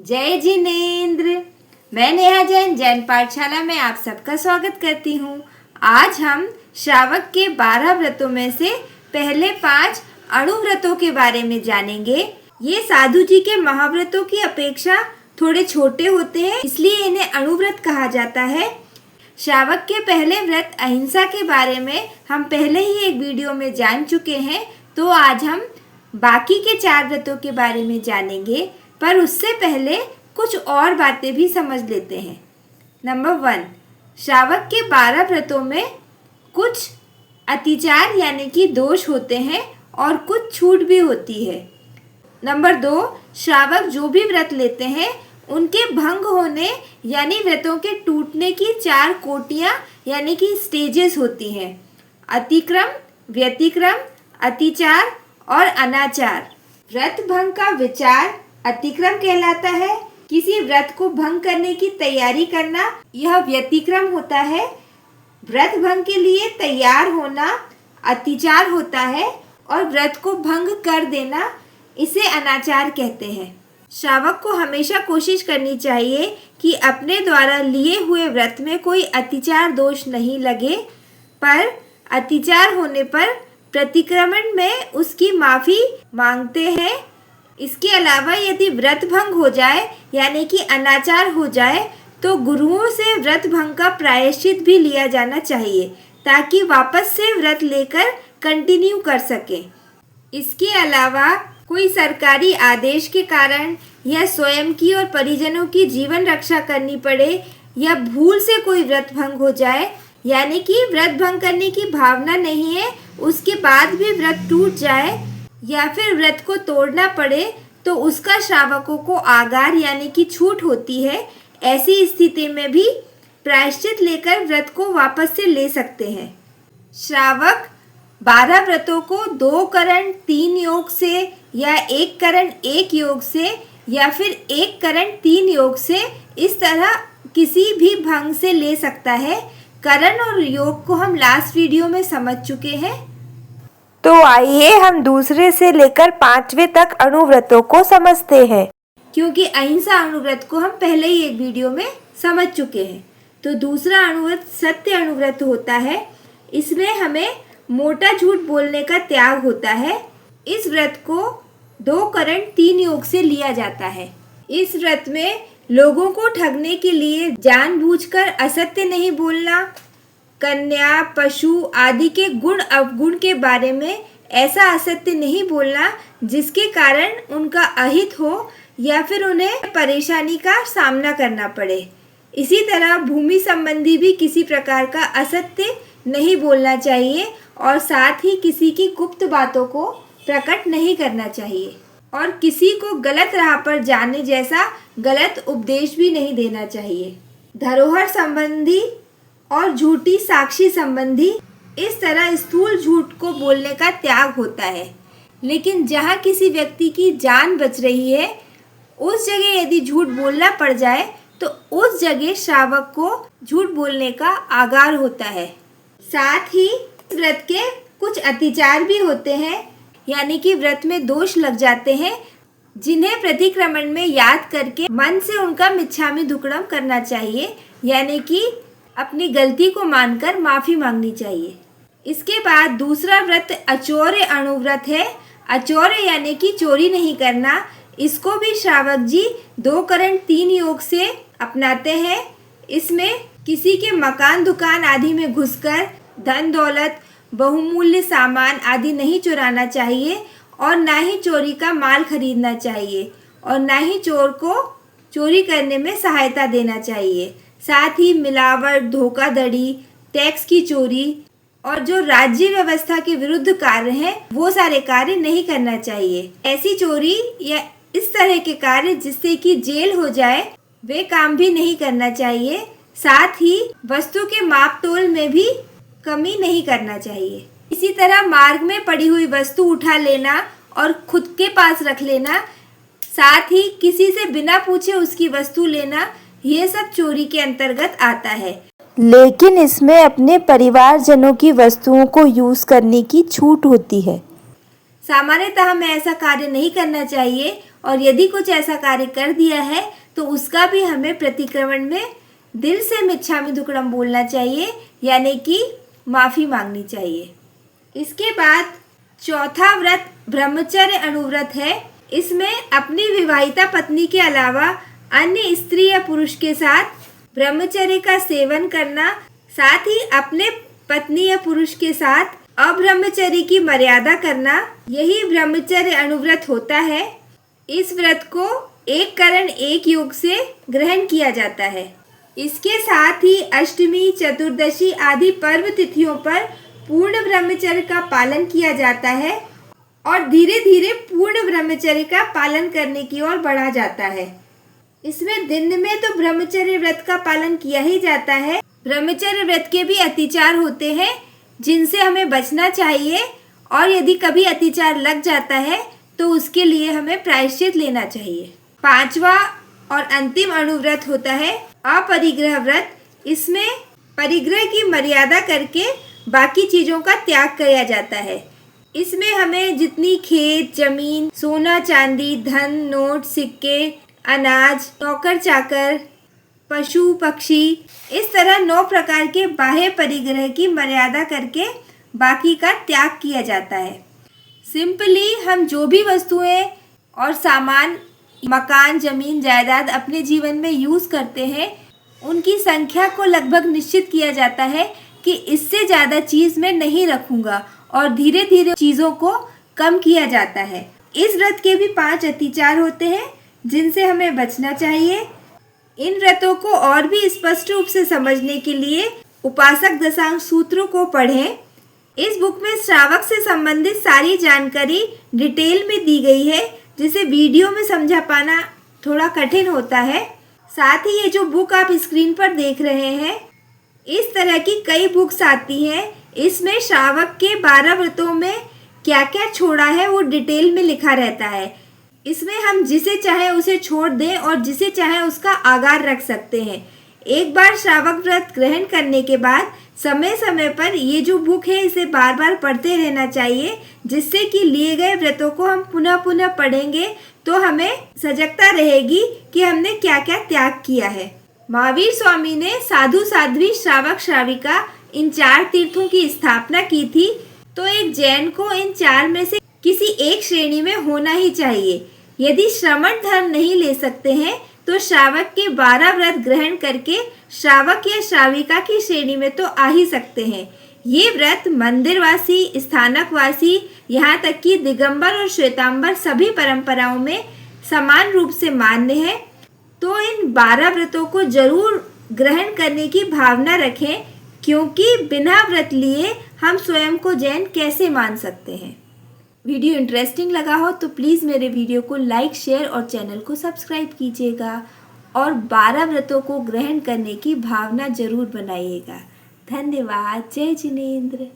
जय जिनेन्द्र। मैं नेहा जैन जैन पाठशाला में आप सबका स्वागत करती हूँ। आज हम श्रावक के 12 व्रतों में से पहले 5 अणुव्रतों के बारे में जानेंगे। ये साधु जी के महाव्रतों की अपेक्षा थोड़े छोटे होते हैं, इसलिए इन्हें अणुव्रत कहा जाता है। श्रावक के पहले व्रत अहिंसा के बारे में हम पहले ही एक वीडियो में जान चुके हैं, तो आज हम बाकी के 4 व्रतों के बारे में जानेंगे, पर उससे पहले कुछ और बातें भी समझ लेते हैं। नंबर 1, श्रावक के 12 व्रतों में कुछ अतिचार यानी कि दोष होते हैं और कुछ छूट भी होती है। नंबर 2, श्रावक जो भी व्रत लेते हैं उनके भंग होने यानी व्रतों के टूटने की 4 कोटियाँ यानी कि स्टेजेस होती हैं। अतिक्रम, व्यतिक्रम, अतिचार और अनाचार। व्रत भंग का विचार अतिक्रम कहलाता है। किसी व्रत को भंग करने की तैयारी करना यह व्यतिक्रम होता है। व्रत भंग के लिए तैयार होना अतिचार होता है और व्रत को भंग कर देना इसे अनाचार कहते हैं। श्रावक को हमेशा कोशिश करनी चाहिए कि अपने द्वारा लिए हुए व्रत में कोई अतिचार दोष नहीं लगे, पर अतिचार होने पर प्रतिक्रमण में उसकी माफ़ी मांगते हैं। इसके अलावा यदि व्रत भंग हो जाए यानी कि अनाचार हो जाए तो गुरुओं से व्रत भंग का प्रायश्चित भी लिया जाना चाहिए, ताकि वापस से व्रत लेकर कंटिन्यू कर सकें। इसके अलावा कोई सरकारी आदेश के कारण या स्वयं की और परिजनों की जीवन रक्षा करनी पड़े या भूल से कोई व्रत भंग हो जाए यानी कि व्रत भंग करने की भावना नहीं है, उसके बाद भी व्रत टूट जाए या फिर व्रत को तोड़ना पड़े तो उसका श्रावकों को आगार यानी कि छूट होती है। ऐसी स्थिति में भी प्रायश्चित लेकर व्रत को वापस से ले सकते हैं। श्रावक 12 व्रतों को 2 करण 3 योग से या 1 करण 1 योग से या फिर 1 करण 3 योग से इस तरह किसी भी भंग से ले सकता है। करण और योग को हम लास्ट वीडियो में समझ चुके हैं। तो आइए हम दूसरे से लेकर 5वें तक अणुव्रतों को समझते हैं। क्योंकि अहिंसा अणुव्रत को हम पहले ही एक वीडियो में समझ चुके हैं। तो दूसरा अणुव्रत सत्य अणुव्रत होता है। इसमें हमें मोटा झूठ बोलने का त्याग होता है। इस व्रत को 2 करण 3 योग से लिया जाता है। इस व्रत में लोगों को ठगने के लिए जानबूझकर असत्य नहीं बोलना, कन्या, पशु आदि के गुण अवगुण के बारे में ऐसा असत्य नहीं बोलना जिसके कारण उनका अहित हो या फिर उन्हें परेशानी का सामना करना पड़े। इसी तरह भूमि संबंधी भी किसी प्रकार का असत्य नहीं बोलना चाहिए और साथ ही किसी की गुप्त बातों को प्रकट नहीं करना चाहिए और किसी को गलत राह पर जाने जैसा गलत उपदेश भी नहीं देना चाहिए। धरोहर संबंधी और झूठी साक्षी संबंधी इस तरह स्थूल झूठ को बोलने का त्याग होता है। लेकिन जहाँ किसी व्यक्ति की जान बच रही है उस जगह यदि झूठ बोलना पड़ जाए तो उस जगह श्रावक को झूठ बोलने का आगार होता है। साथ ही व्रत के कुछ अतिचार भी होते हैं, यानी कि व्रत में दोष लग जाते हैं, जिन्हें प्रतिक्रमण में याद करके मन से उनका मिच्छामी दुक्कडम करना चाहिए, यानी कि अपनी गलती को मानकर माफ़ी मांगनी चाहिए। इसके बाद दूसरा व्रत अचौर्य अणुव्रत है। अचौर्य यानी कि चोरी नहीं करना। इसको भी श्रावक जी 2 करण 3 योग से अपनाते हैं। इसमें किसी के मकान, दुकान आदि में घुसकर धन दौलत, बहुमूल्य सामान आदि नहीं चुराना चाहिए और ना ही चोरी का माल खरीदना चाहिए और ना ही चोर को चोरी करने में सहायता देना चाहिए। साथ ही मिलावट, धोखाधड़ी, टैक्स की चोरी और जो राज्य व्यवस्था के विरुद्ध कार्य हैं वो सारे कार्य नहीं करना चाहिए। ऐसी चोरी या इस तरह के कार्य जिससे कि जेल हो जाए वे काम भी नहीं करना चाहिए। साथ ही वस्तु के माप तोल में भी कमी नहीं करना चाहिए। इसी तरह मार्ग में पड़ी हुई वस्तु उठा लेना और खुद के पास रख लेना, साथ ही किसी से बिना पूछे उसकी वस्तु लेना, ये सब चोरी के अंतर्गत आता है। लेकिन इसमें अपने परिवारजनों की वस्तुओं को यूज करने की छूट होती है। सामान्यतः हमें ऐसा कार्य नहीं करना चाहिए और यदि कुछ ऐसा कार्य कर दिया है तो उसका भी हमें प्रतिक्रमण में दिल से मिच्छामि दुक्कडम बोलना चाहिए, यानी कि माफ़ी मांगनी चाहिए। इसके बाद चौथा व्रत ब्रह्मचर्य अणुव्रत है। इसमें अपनी विवाहिता पत्नी के अलावा अन्य स्त्री या पुरुष के साथ ब्रह्मचर्य का सेवन करना, साथ ही अपने पत्नी या पुरुष के साथ अब्रह्मचर्य की मर्यादा करना, यही ब्रह्मचर्य अणुव्रत होता है। इस व्रत को एक करण एक योग से ग्रहण किया जाता है। इसके साथ ही अष्टमी, चतुर्दशी आदि पर्व तिथियों पर पूर्ण ब्रह्मचर्य का पालन किया जाता है और धीरे धीरे पूर्ण ब्रह्मचर्य का पालन करने की ओर बढ़ा जाता है। इसमें दिन में तो ब्रह्मचर्य व्रत का पालन किया ही जाता है। ब्रह्मचर्य व्रत के भी अतिचार होते हैं जिनसे हमें बचना चाहिए, और यदि कभी अतिचार लग जाता है तो उसके लिए हमें प्रायश्चित लेना चाहिए। पांचवा और अंतिम अणुव्रत होता है अपरिग्रह व्रत। इसमें परिग्रह की मर्यादा करके बाकी चीज़ों का त्याग किया जाता है। इसमें हमें जितनी खेत, जमीन, सोना चांदी, धन, नोट, सिक्के, अनाज, नौकर चाकर, पशु पक्षी, इस तरह 9 प्रकार के बाह्य परिग्रह की मर्यादा करके बाकी का त्याग किया जाता है। सिंपली हम जो भी वस्तुएं और सामान, मकान, जमीन, जायदाद अपने जीवन में यूज़ करते हैं, उनकी संख्या को लगभग निश्चित किया जाता है कि इससे ज़्यादा चीज़ मैं नहीं रखूँगा, और धीरे धीरे चीज़ों को कम किया जाता है। इस व्रत के भी 5 अतिचार होते हैं जिनसे हमें बचना चाहिए। इन व्रतों को और भी स्पष्ट रूप से समझने के लिए उपासक दशांग सूत्रों को पढ़ें। इस बुक में श्रावक से संबंधित सारी जानकारी डिटेल में दी गई है, जिसे वीडियो में समझा पाना थोड़ा कठिन होता है। साथ ही ये जो बुक आप स्क्रीन पर देख रहे हैं, इस तरह की कई बुक्स आती हैं। इसमें श्रावक के 12 व्रतों में क्या क्या छोड़ा है वो डिटेल में लिखा रहता है। इसमें हम जिसे चाहे उसे छोड़ दें और जिसे चाहे उसका आगार रख सकते हैं। एक बार श्रावक व्रत ग्रहण करने के बाद समय समय पर ये जो बुक है इसे बार बार पढ़ते रहना चाहिए, जिससे कि लिए गए व्रतों को हम पुनः पुनः पढ़ेंगे तो हमें सजगता रहेगी कि हमने क्या क्या त्याग किया है। महावीर स्वामी ने साधु साध्वी, श्रावक श्राविका इन 4 तीर्थों की स्थापना की थी, तो एक जैन को इन 4 में से किसी एक श्रेणी में होना ही चाहिए। यदि श्रमण धर्म नहीं ले सकते हैं तो श्रावक के 12 व्रत ग्रहण करके श्रावक या श्राविका की श्रेणी में तो आ ही सकते हैं। ये व्रत मंदिरवासी, स्थानकवासी, यहाँ तक कि दिगंबर और श्वेतांबर सभी परंपराओं में समान रूप से मान्य है। तो इन 12 व्रतों को जरूर ग्रहण करने की भावना रखें, क्योंकि बिना व्रत लिए हम स्वयं को जैन कैसे मान सकते हैं। वीडियो इंटरेस्टिंग लगा हो तो प्लीज़ मेरे वीडियो को लाइक, शेयर और चैनल को सब्सक्राइब कीजिएगा, और 12 व्रतों को ग्रहण करने की भावना जरूर बनाइएगा। धन्यवाद। जय जिनेंद्र।